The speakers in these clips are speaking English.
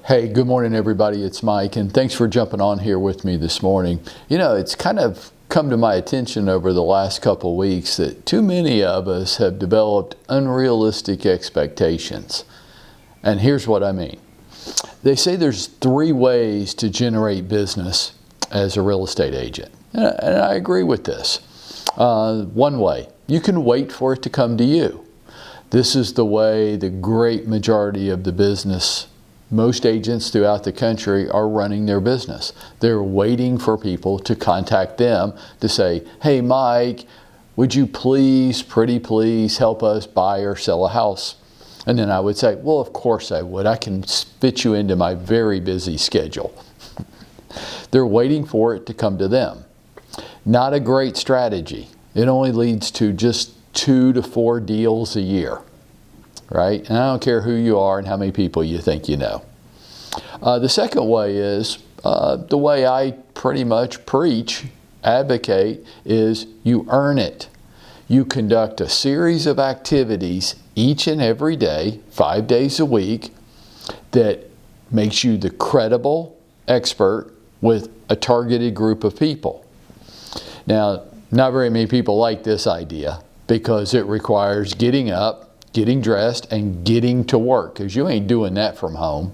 Hey, good morning everybody, it's Mike, and thanks for jumping on here with me this morning. You know, it's kind of come to my attention over the last couple weeks that too many of us have developed unrealistic expectations. And here's what I mean. They say there's 3 ways to generate business as a real estate agent. And I agree with this. One way, you can wait for it to come to you. This is the way the great majority of the business, most agents throughout the country are running their business. They're waiting for people to contact them to say, hey Mike, would you please, pretty please help us buy or sell a house? And then I would say, well, of course I would. I can fit you into my very busy schedule. They're waiting for it to come to them. Not a great strategy. It only leads to just 2 to 4 deals a year. Right? And I don't care who you are and how many people you think you know. The second way is, the way I pretty much preach, advocate, is you earn it. You conduct a series of activities each and every day, 5 days a week, that makes you the credible expert with a targeted group of people. Now, not very many people like this idea because it requires getting up, getting dressed, and getting to work, because you ain't doing that from home.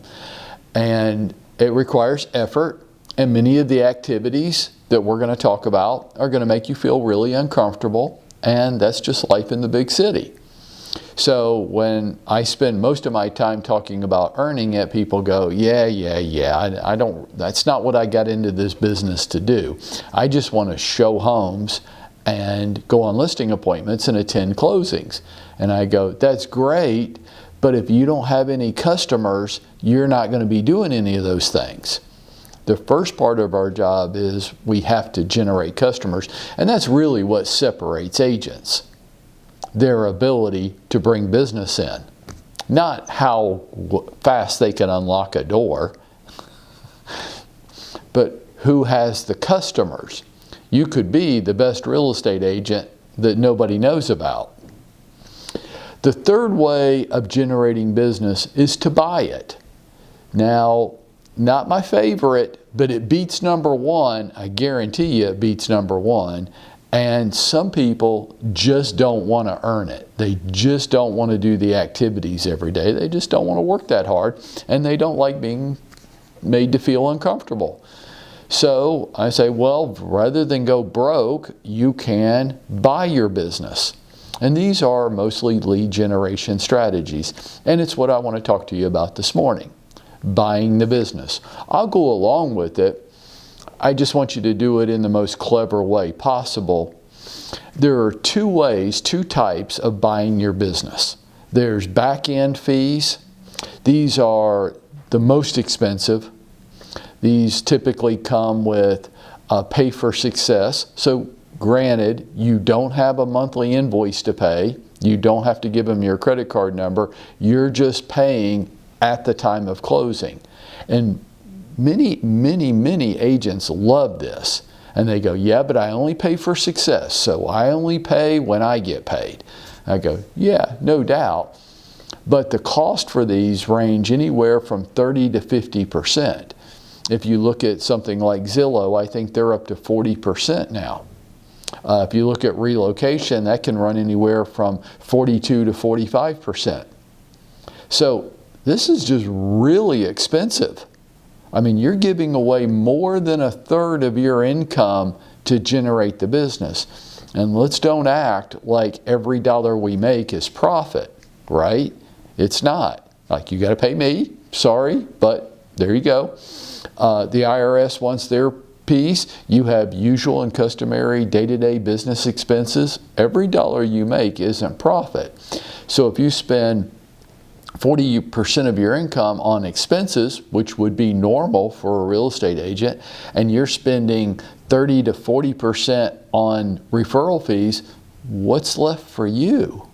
And it requires effort, and many of the activities that we're going to talk about are going to make you feel really uncomfortable, and that's just life in the big city. So when I spend most of my time talking about earning it, people go, yeah, I don't, that's not what I got into this business to do. I just want to show homes and go on listing appointments and attend closings. And I go, that's great, but if you don't have any customers, you're not going to be doing any of those things. The first part of our job is we have to generate customers, and that's really what separates agents. Their ability to bring business in. Not how fast they can unlock a door, but who has the customers. You could be the best real estate agent that nobody knows about. The third way of generating business is to buy it. Now, not my favorite, but it beats number 1. I guarantee you it beats number 1. And some people just don't want to earn it. They just don't want to do the activities every day. They just don't want to work that hard, and they don't like being made to feel uncomfortable. So I say, well, rather than go broke, you can buy your business. And these are mostly lead generation strategies. And it's what I want to talk to you about this morning, buying the business. I'll go along with it. I just want you to do it in the most clever way possible. There are 2 ways, 2 types of buying your business. There's back-end fees. These are the most expensive. These typically come with pay for success. So granted, you don't have a monthly invoice to pay. You don't have to give them your credit card number. You're just paying at the time of closing. And many agents love this. And they go, yeah, but I only pay for success. So I only pay when I get paid. I go, yeah, no doubt. But the cost for these range anywhere from 30 to 50%. If you look at something like Zillow, I think they're up to 40% now. If you look at relocation, that can run anywhere from 42 to 45%. So this is just really expensive. I mean, you're giving away more than 1/3 of your income to generate the business. And let's don't act like every dollar we make is profit, right? It's not. Like, you got to pay me, sorry, but there you go. The IRS wants their piece. You have usual and customary day-to-day business expenses. Every dollar you make isn't profit. So if you spend 40% of your income on expenses, which would be normal for a real estate agent, and you're spending 30 to 40% on referral fees, what's left for you?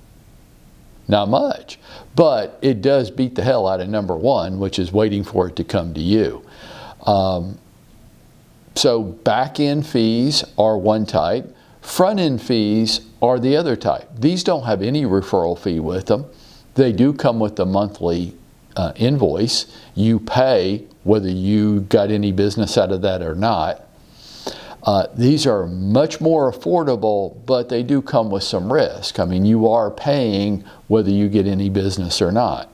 Not much. But it does beat the hell out of number 1, which is waiting for it to come to you. So back-end fees are one type. Front-end fees are the other type. These don't have any referral fee with them. They do come with a monthly invoice. You pay whether you got any business out of that or not. These are much more affordable, but they do come with some risk. I mean, you are paying whether you get any business or not.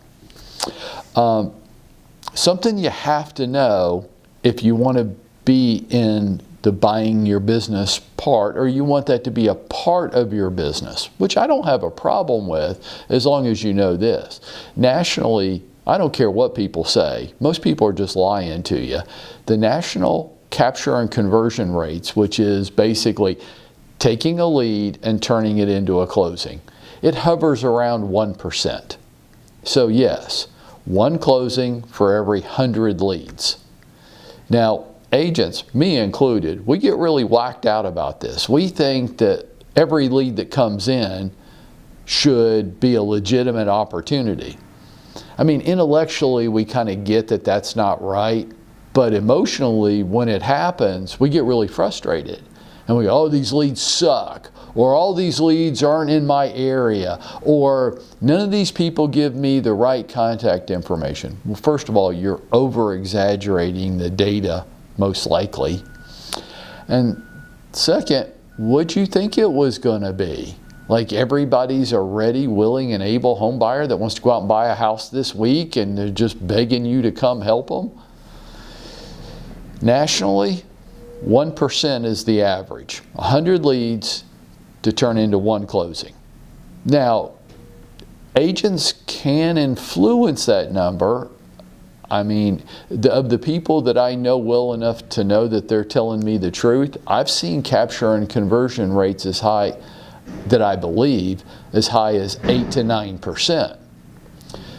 Something you have to know if you want to be in the buying your business part, or you want that to be a part of your business, which I don't have a problem with as long as you know this. Nationally, I don't care what people say. Most people are just lying to you. The national capture and conversion rates, which is basically taking a lead and turning it into a closing, it hovers around 1%. So yes, one closing for every 100 leads. Now, agents, me included, we get really whacked out about this. We think that every lead that comes in should be a legitimate opportunity. I mean, intellectually, we kind of get that that's not right, but emotionally, when it happens, we get really frustrated. And we go, oh, these leads suck, or all these leads aren't in my area, or none of these people give me the right contact information. Well, first of all, you're over-exaggerating the data, most likely. And second, what'd you think it was going to be? Like everybody's a ready, willing, and able home buyer that wants to go out and buy a house this week and they're just begging you to come help them? Nationally, 1% is the average. 100 leads to turn into one closing. Now, agents can influence that number. I mean, of the people that I know well enough to know that they're telling me the truth, I've seen capture and conversion rates as high, that I believe, as high as 8 to 9%.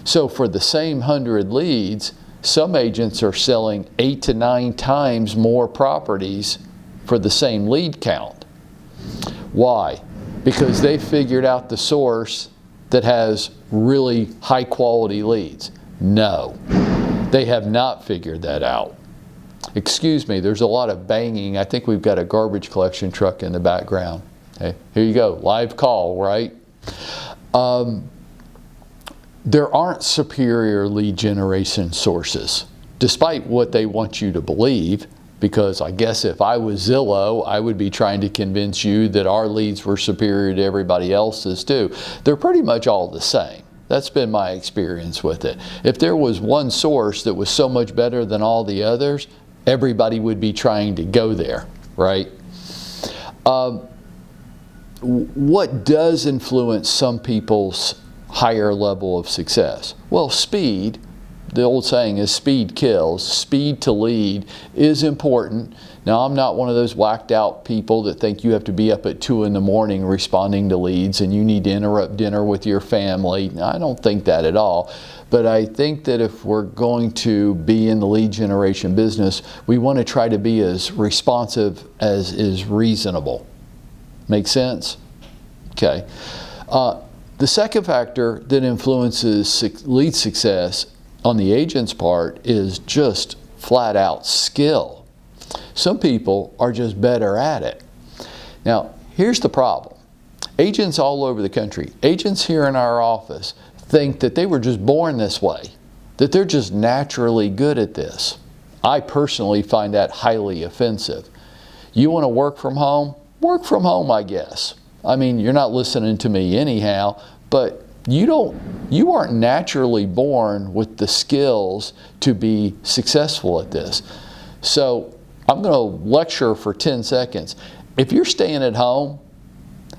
So for the same 100 leads, some agents are selling 8 to 9 times more properties for the same lead count. Why? Because they figured out the source that has really high quality leads. No, they have not figured that out. Excuse me, there's a lot of banging. I think we've got a garbage collection truck in the background. Okay, here you go, live call, right? There aren't superior lead generation sources, despite what they want you to believe, because I guess if I was Zillow, I would be trying to convince you that our leads were superior to everybody else's too. They're pretty much all the same. That's been my experience with it. If there was one source that was so much better than all the others, everybody would be trying to go there, right? What does influence some people's higher level of success? Well, speed. The old saying is speed kills. Speed to lead is important. Now, I'm not one of those whacked out people that think you have to be up at 2 in the morning responding to leads and you need to interrupt dinner with your family. I don't think that at all. But I think that if we're going to be in the lead generation business, we want to try to be as responsive as is reasonable. Make sense? Okay. The second factor that influences lead success on the agent's part is just flat out skill. Some people are just better at it. Now, here's the problem. Agents all over the country, agents here in our office, think that they were just born this way, that they're just naturally good at this. I personally find that highly offensive. You want to work from home? Work from home, I guess. I mean, you're not listening to me anyhow, but you aren't naturally born with the skills to be successful at this. So I'm going to lecture for 10 seconds. If you're staying at home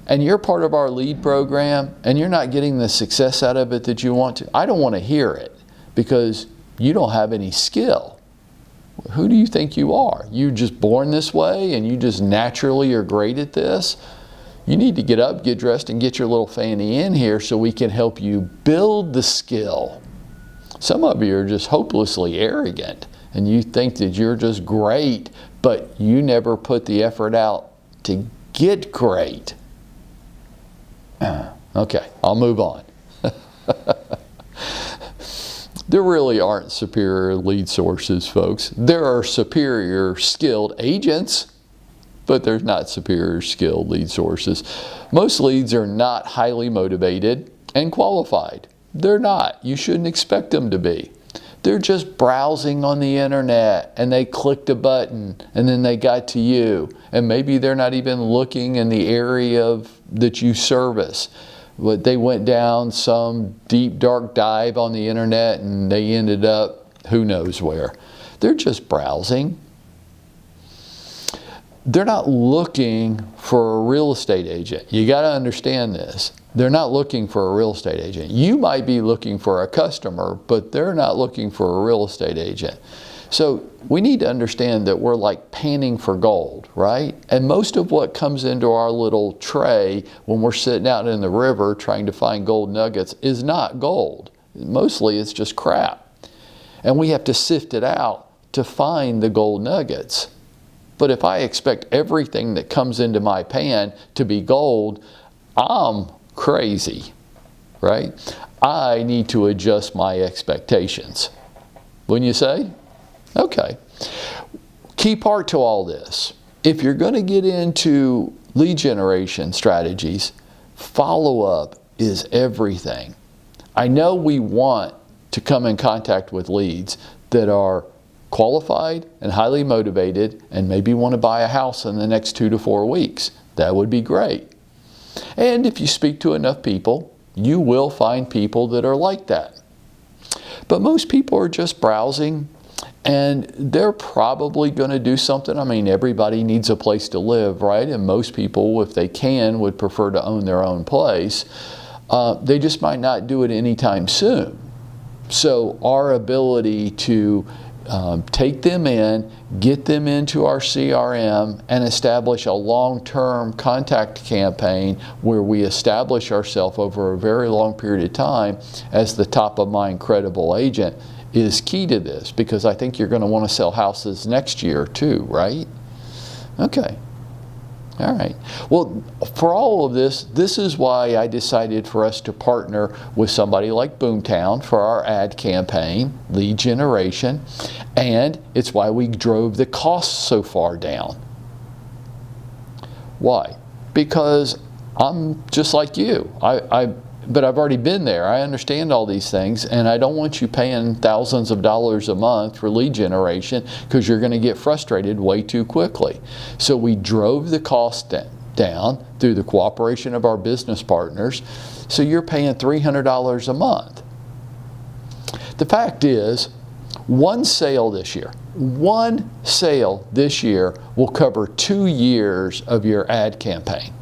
and you're part of our lead program and you're not getting the success out of it that you want to, I don't want to hear it because you don't have any skill. Who do you think you are? You're just born this way and you just naturally are great at this? You need to get up, get dressed, and get your little fanny in here so we can help you build the skill. Some of you are just hopelessly arrogant and you think that you're just great, but you never put the effort out to get great. Okay, I'll move on. There really aren't superior lead sources, folks. There are superior skilled agents, but there's not superior skilled lead sources. Most leads are not highly motivated and qualified. They're not. You shouldn't expect them to be. They're just browsing on the internet and they clicked a button and then they got to you. And maybe they're not even looking in the area that you service. But they went down some deep, dark dive on the internet and they ended up who knows where. They're just browsing. They're not looking for a real estate agent. You got to understand this. They're not looking for a real estate agent. You might be looking for a customer, but they're not looking for a real estate agent. So we need to understand that we're like panning for gold, right? And most of what comes into our little tray when we're sitting out in the river trying to find gold nuggets is not gold. Mostly it's just crap. And we have to sift it out to find the gold nuggets. But if I expect everything that comes into my pan to be gold, I'm crazy, right? I need to adjust my expectations. Wouldn't you say? Okay. Key part to all this. If you're going to get into lead generation strategies, follow-up is everything. I know we want to come in contact with leads that are qualified and highly motivated and maybe want to buy a house in the next 2 to 4 weeks. That would be great. And if you speak to enough people, you will find people that are like that. But most people are just browsing and they're probably going to do something. I mean, everybody needs a place to live, right? And most people, if they can, would prefer to own their own place. They just might not do it anytime soon. So our ability to take them in, get them into our CRM, and establish a long-term contact campaign where we establish ourselves over a very long period of time as the top-of-mind credible agent is key to this, because I think you're going to want to sell houses next year too, right? Okay. All right. Well, for all of this, this is why I decided for us to partner with somebody like BoomTown for our ad campaign, lead generation, and it's why we drove the costs so far down. Why? Because I'm just like you. But I've already been there. I understand all these things, and I don't want you paying thousands of dollars a month for lead generation because you're going to get frustrated way too quickly. So we drove the cost down through the cooperation of our business partners. So you're paying $300 a month. The fact is, one sale this year will cover 2 years of your ad campaign.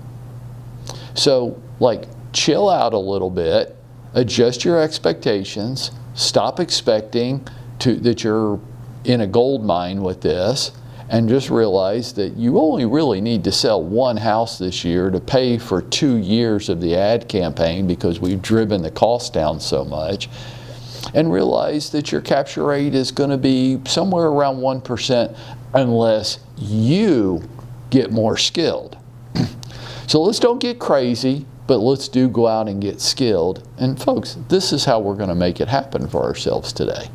So, chill out a little bit, adjust your expectations, stop expecting that you're in a gold mine with this, and just realize that you only really need to sell one house this year to pay for 2 years of the ad campaign because we've driven the cost down so much, and realize that your capture rate is going to be somewhere around 1% unless you get more skilled. So let's don't get crazy, but let's go out and get skilled. And folks, this is how we're going to make it happen for ourselves today.